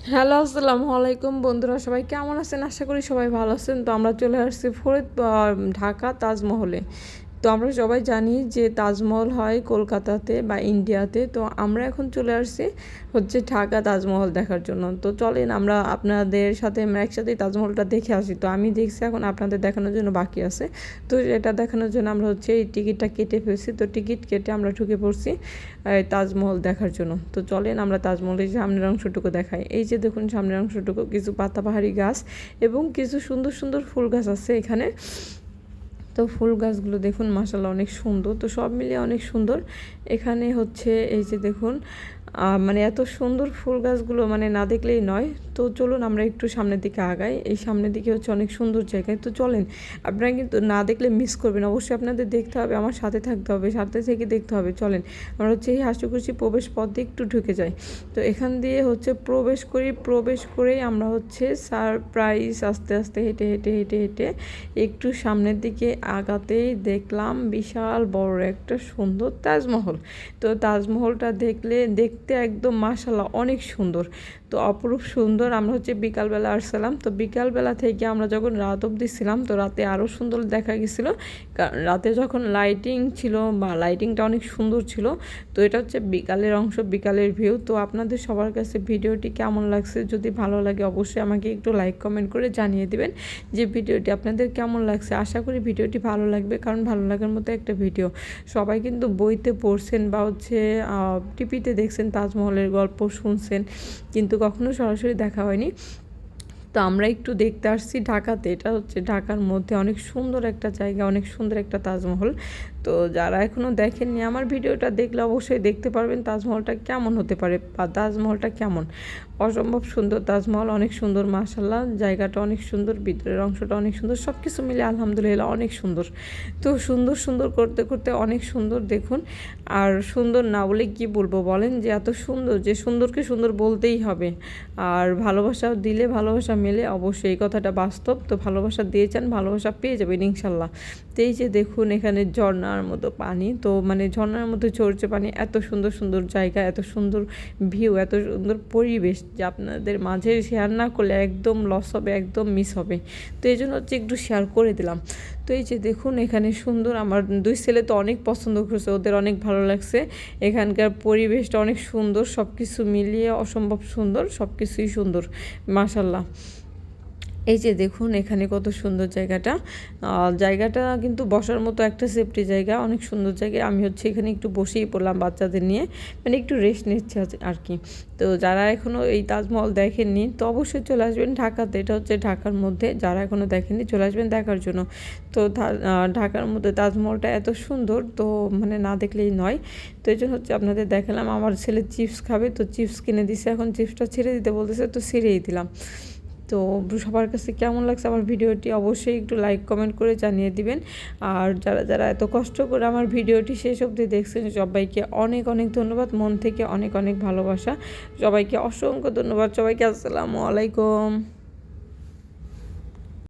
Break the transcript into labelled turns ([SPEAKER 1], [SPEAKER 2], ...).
[SPEAKER 1] Hello, আসসালামু আলাইকুম বন্ধুরা, সবাই কেমন আছেন? আশা করি সবাই ভালো আছেন। তো আমরা চলে আসছি ঢাকা তাজমহলে। তো আমরা সবাই জানি যে তাজমহল হয় কলকাতাতে বা ইন্ডিয়াতে। তো আমরা এখন চলে আসছি ঢাকা তাজমহল দেখার জন্য। তো চলেন আমরা আপনাদের সাথে আমরা একসাথেই তাজমহলটা দেখে আসি। তো আমি দেখছি, এখন আপনাদের দেখানোর জন্য বাকি আছে। তো এটা দেখানোর জন্য আমরা এই টিকিটটা কেটে ফেলছি। তো টিকিট কেটে আমরা ঢুকে পড়ছি তাজমহল দেখার জন্য। তো চলেন আমরা তাজমহলের সামনের অংশটুকু দেখাই। এই যে দেখুন, সামনের অংশটুকু কিছু পাতাবাহারি গাছ এবং কিছু সুন্দর সুন্দর ফুল গাছ আছে এখানে। তো ফুল গাছগুলো দেখুন, মাশাআল্লাহ অনেক সুন্দর। তো সব মিলিয়ে অনেক সুন্দর। এখানে এই যে দেখুন, মানে এত সুন্দর ফুল গাছগুলো মানে না দেখলেই নয়। তো চলুন আমরা একটু সামনের দিকে আগাই। এই সামনের দিকে অনেক সুন্দর জায়গায়। তো চলেন, আপনারা কিন্তু না দেখলে মিস করবেন। অবশ্যই আপনাদের দেখতে হবে, আমার সাথে থাকতে হবে, সাথে থেকে দেখতে হবে। চলেন আমরা এই হাসিখুশি প্রবেশ পথ দিয়ে একটু ঢুকে যাই। তো এখান দিয়ে প্রবেশ করেই আমরা সারপ্রাইজ আস্তে আস্তে হেঁটে হেঁটে হেঁটে হেঁটে একটু সামনের দিকে আগাতেই দেখলাম বিশাল বড় একটা সুন্দর তাজমহল। তো তাজমহলটা দেখতে একদম মাশাআল্লাহ অনেক সুন্দর। তো অপরূপ সুন্দর। আমরা বিকালবেলা আসছিলাম। তো বিকালবেলা থেকে আমরা যখন রাত অবধি ছিলাম, তো রাতে আরও সুন্দর দেখা গেছিলো। রাতে যখন লাইটিং ছিল বা লাইটিংটা অনেক সুন্দর ছিল। তো এটা বিকালের অংশ, বিকালের ভিউ। তো আপনাদের সবার কাছে ভিডিওটি কেমন লাগছে? যদি ভালো লাগে অবশ্যই আমাকে একটু লাইক কমেন্ট করে জানিয়ে দিবেন যে ভিডিওটি আপনাদের কেমন লাগছে। আশা করি ভিডিওটি ভালো লাগবে, কারণ ভালো লাগার মতো একটা ভিডিও। সবাই কিন্তু বইতে পড়ছেন বা টিভিতে দেখছেন, তাজমহলের গল্প শুনছেন, কিন্তু কখনো সরাসরি দেখা হয়নি। তো আমরা একটু দেখতে আসছি ঢাকাতে। এটা ঢাকার মধ্যে অনেক সুন্দর একটা জায়গা, অনেক সুন্দর একটা তাজমহল। তো যারা এখনও দেখেননি, আমার ভিডিওটা দেখলে অবশ্যই দেখতে পারবেন তাজমহলটা কেমন হতে পারে বা তাজমহলটা কেমন। অসম্ভব সুন্দর তাজমহল, অনেক সুন্দর মাশাআল্লাহ। জায়গাটা অনেক সুন্দর, ভিতরের অংশটা অনেক সুন্দর, সব কিছু মিলে আলহামদুলিল্লাহ অনেক সুন্দর। তো সুন্দর সুন্দর করতে করতে অনেক সুন্দর দেখুন। আর সুন্দর না বলে কি বলবো বলেন, যে এত সুন্দর যে সুন্দরকে সুন্দর বলতেই হবে। আর ভালোবাসা দিলে ভালোবাসা মেলে, অবশ্যই এই কথাটা বাস্তব। তো ভালোবাসা দিয়েছেন, ভালোবাসা পেয়ে যাবেন ইনশাল্লাহ। তো এই যে দেখুন, এখানে ঝর্ণার মতো পানি, তো মানে ঝর্ণার মতো ঝরছে পানি। এত সুন্দর সুন্দর জায়গা, এত সুন্দর ভিউ, এত সুন্দর পরিবেশ, যে আপনাদের মাঝে শেয়ার না করলে একদম লস হবে, একদম মিস হবে। তো এই জন্য একটু শেয়ার করে দিলাম। তো এই যে দেখুন, এখানে সুন্দর। আমার দুই ছেলে তো অনেক পছন্দ করছে, ওদের অনেক ভালো লাগছে। এখানকার পরিবেশটা অনেক সুন্দর, সব কিছু মিলিয়ে অসম্ভব সুন্দর, সব কিছুই সুন্দর মাশাআল্লাহ। এই যে দেখুন, এখানে কত সুন্দর জায়গাটা। জায়গাটা কিন্তু বসার মতো একটা সেফটি জায়গা, অনেক সুন্দর জায়গা। আমি এখানে একটু বসেই পড়লাম বাচ্চাদের নিয়ে, মানে একটু রেস্ট নিচ্ছে আর কি। তো যারা এখনও এই তাজমহল দেখেননি, তো অবশ্যই চলে আসবেন ঢাকাতে। এটা ঢাকার মধ্যে, যারা এখনও দেখেননি চলে আসবেন দেখার জন্য। তো ঢাকার মধ্যে তাজমহলটা এত সুন্দর, তো মানে না দেখলেই নয়। তো এই জন্য আপনাদের দেখালাম। আমার ছেলে চিপস খাবে, তো চিপস কিনে দিছে, এখন চিপসটা ছেড়ে দিতে বলতেছে, তো ছেড়েই দিলাম। তো সবার কাছে কেমন লাগছে আমার ভিডিওটি অবশ্যই একটু লাইক কমেন্ট করে জানিয়ে দিবেন। আর যারা যারা এত কষ্ট করে আমার ভিডিওটি শেষ অবধি দেখছেন, সবাইকে অনেক অনেক ধন্যবাদ, মন থেকে অনেক অনেক ভালোবাসা। সবাইকে অসংখ্য ধন্যবাদ। সবাইকে আসসালামু আলাইকুম।